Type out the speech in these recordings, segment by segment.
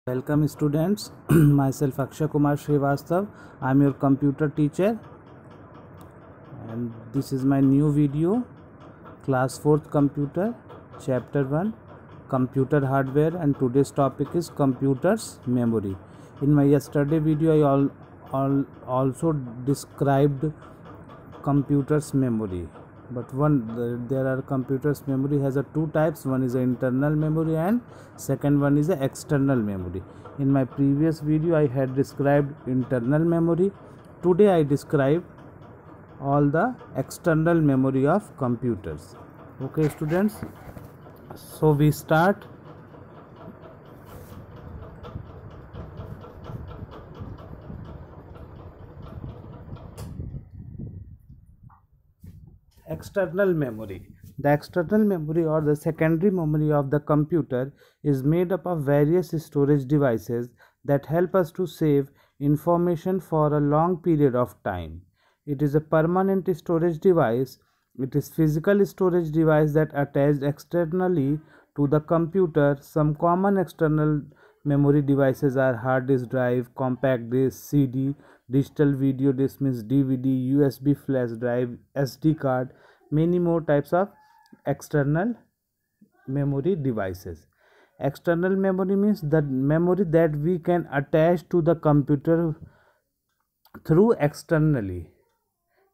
Welcome students, myself Akshay Kumar Srivastav. I am your computer teacher and this is my new video, class 4th computer, chapter 1, computer hardware, and today's topic is computers memory. In my yesterday video I also described computers memory, but there are computers memory has two types. One is internal memory and second one is external memory. In my previous video I had described internal memory. Today I describe all the external memory of computers. Okay students, so we start. External memory. The external memory or the secondary memory of the computer is made up of various storage devices that help us to save information for a long period of time. It is a permanent storage device. It is physical storage device that attached externally to the computer. Some common external memory devices are hard disk drive, compact disk, CD, digital video disc means DVD, USB flash drive, SD card, many more types of external memory devices. External memory means the memory that we can attach to the computer through externally,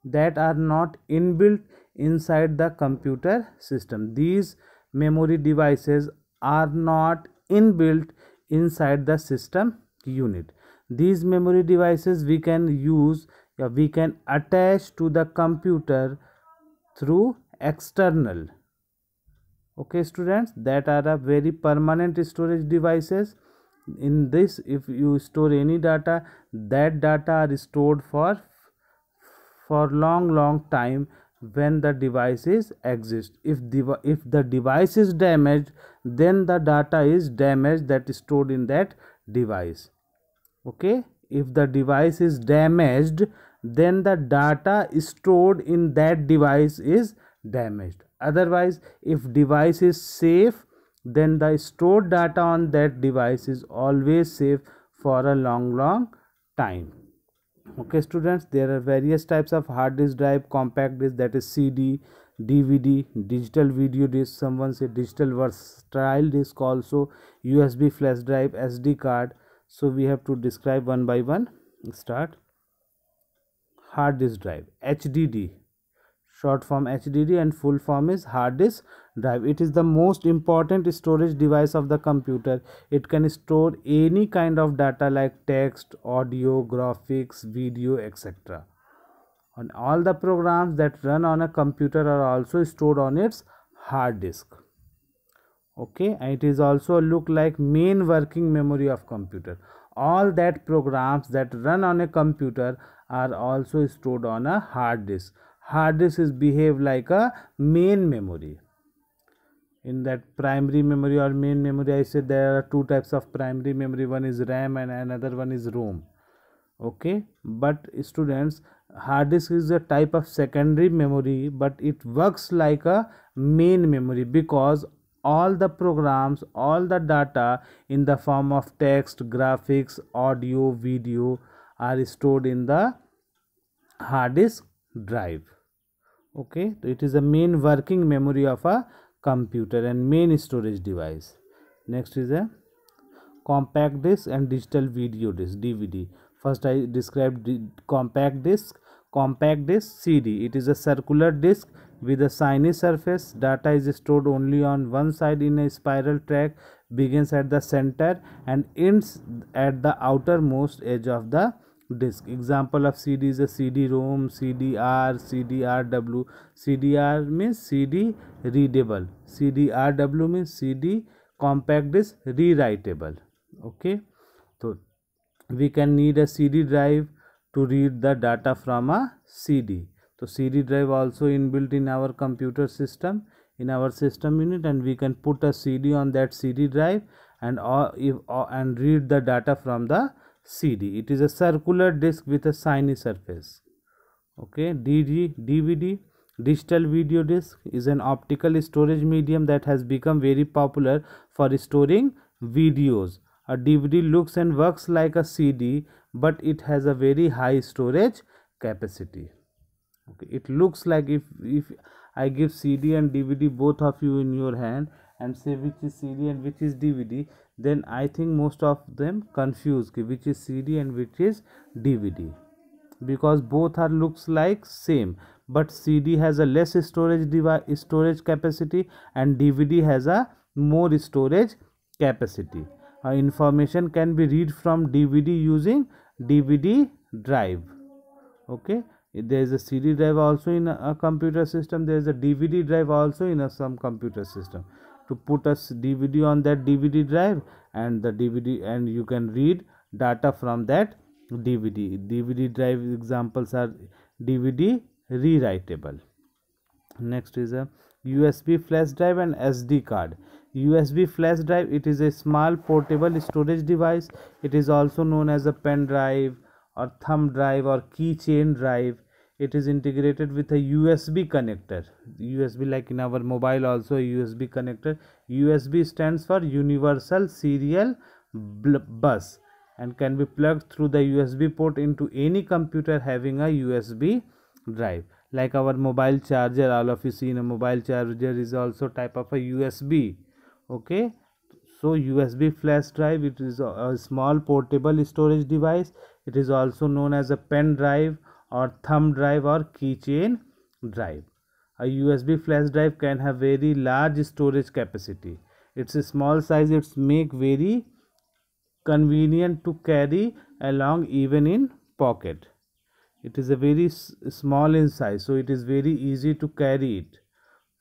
that are not inbuilt inside the computer system. These memory devices are not inbuilt inside the system unit. These memory devices we can use, we can attach to the computer through external. Okay students, that are a very permanent storage devices. In this, if you store any data, that data are stored for long time when the devices exist. If the device is damaged, then the data is damaged that is stored in that device. Okay, if the device is damaged, then the data stored in that device is damaged. Otherwise, if device is safe, then the stored data on that device is always safe for a long time. Okay students, there are various types of hard disk drive, compact disk, that is CD, DVD, digital video disc, someone say digital versatile disk, also USB flash drive, SD card. So we have to describe one by one. Start. Hard disk drive, HDD, short form HDD and full form is hard disk drive. It is the most important storage device of the computer. It can store any kind of data like text, audio, graphics, video, etc. And all the programs that run on a computer are also stored on its hard disk. Okay, and it is also look like main working memory of computer. All that programs that run on a computer are also stored on a hard disk. Hard disk is behave like a main memory. In that primary memory or main memory, I said there are two types of primary memory. One is RAM and another one is ROM. Okay, but students, hard disk is a type of secondary memory, but it works like a main memory because all the programs, all the data in the form of text, graphics, audio, video are stored in the hard disk drive. Okay, so it is a main working memory of a computer and main storage device. Next is a compact disc and digital video disc, DVD. First I described the compact disc. Compact disc, CD. It is a circular disc with a shiny surface. Data is stored only on one side in a spiral track, begins at the center and ends at the outermost edge of the disk. Example of CD is a CD-ROM, CDR, CDRW. CDR means CD readable, CDRW means CD compact disc rewritable. Okay, so we can need a CD drive to read the data from a CD. So CD drive also inbuilt in our computer system, in our system unit, and we can put a CD on that CD drive and read the data from the CD. It is a circular disc with a shiny surface. Okay, DVD, digital video disc, is an optical storage medium that has become very popular for storing videos. A DVD looks and works like a CD, but it has a very high storage capacity. Okay, it looks like, if I give CD and DVD both of you in your hand and say which is CD and which is DVD, then I think most of them confused which is CD and which is DVD, because both are looks like same, but CD has a less storage capacity and DVD has a more storage capacity. Information can be read from DVD using DVD drive. Okay, there is a CD drive also in a computer system, there is a DVD drive also in some computer system. To put a DVD on that DVD drive, and the DVD, and you can read data from that DVD drive. Examples are DVD rewritable. Next is a USB flash drive and SD card. USB flash drive, it is a small portable storage device. It is also known as a pen drive or thumb drive or keychain drive. It is integrated with a USB connector. USB, like in our mobile also a USB connector. USB stands for Universal Serial Bus and can be plugged through the USB port into any computer having a USB drive. Like our mobile charger, all of you see in a mobile charger is also type of a USB. Okay, so USB flash drive, it is a small portable storage device. It is also known as a pen drive or thumb drive or keychain drive. A USB flash drive can have very large storage capacity. It's a small size, it's make very convenient to carry along even in pocket. It is a very small in size, so it is very easy to carry it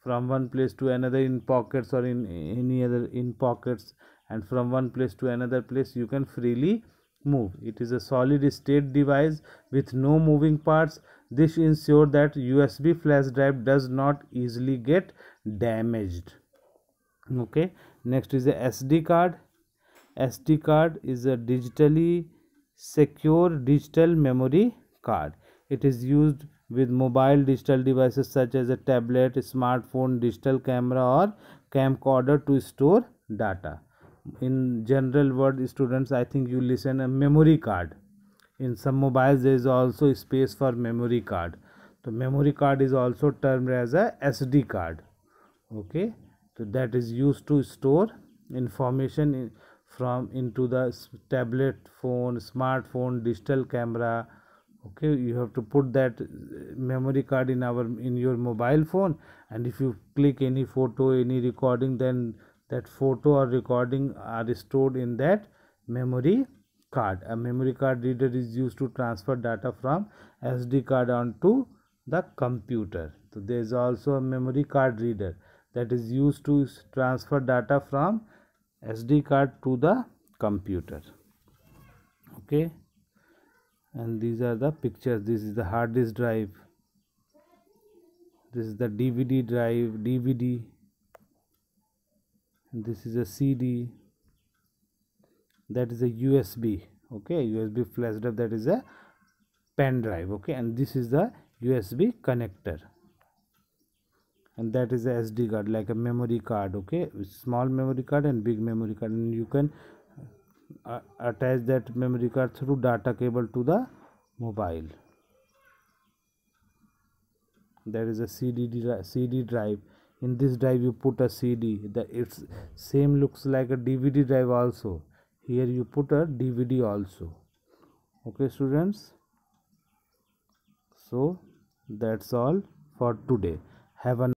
from one place to another in pockets or in any other in pockets, and from one place to another place you can freely move. It is a solid state device with no moving parts. This ensures that USB flash drive does not easily get damaged. Okay, next is a SD card. SD card is a digitally secure digital memory card. It is used with mobile digital devices such as a tablet, smartphone, digital camera or camcorder to store data. In general word, students, I think you listen a memory card. In some mobiles there is also space for memory card. The memory card is also termed as a SD card. Okay, so that is used to store information from into the tablet, phone, smartphone, digital camera. Okay, you have to put that memory card in your mobile phone, and if you click any photo, any recording, then that photo or recording are stored in that memory card. A memory card reader is used to transfer data from SD card onto the computer. So there is also a memory card reader that is used to transfer data from SD card to the computer. Okay, and these are the pictures. This is the hard disk drive, this is the DVD drive, DVD, and this is a CD, that is a USB. Okay, USB flash drive, that is a pen drive. Okay, and this is the USB connector, and that is a SD card, like a memory card. Okay, small memory card and big memory card, and you can attach that memory card through data cable to the mobile. There is a CD drive. In this drive you put a CD. It's same looks like a DVD drive also. Here you put a DVD also. Okay, students, so that's all for today. Have a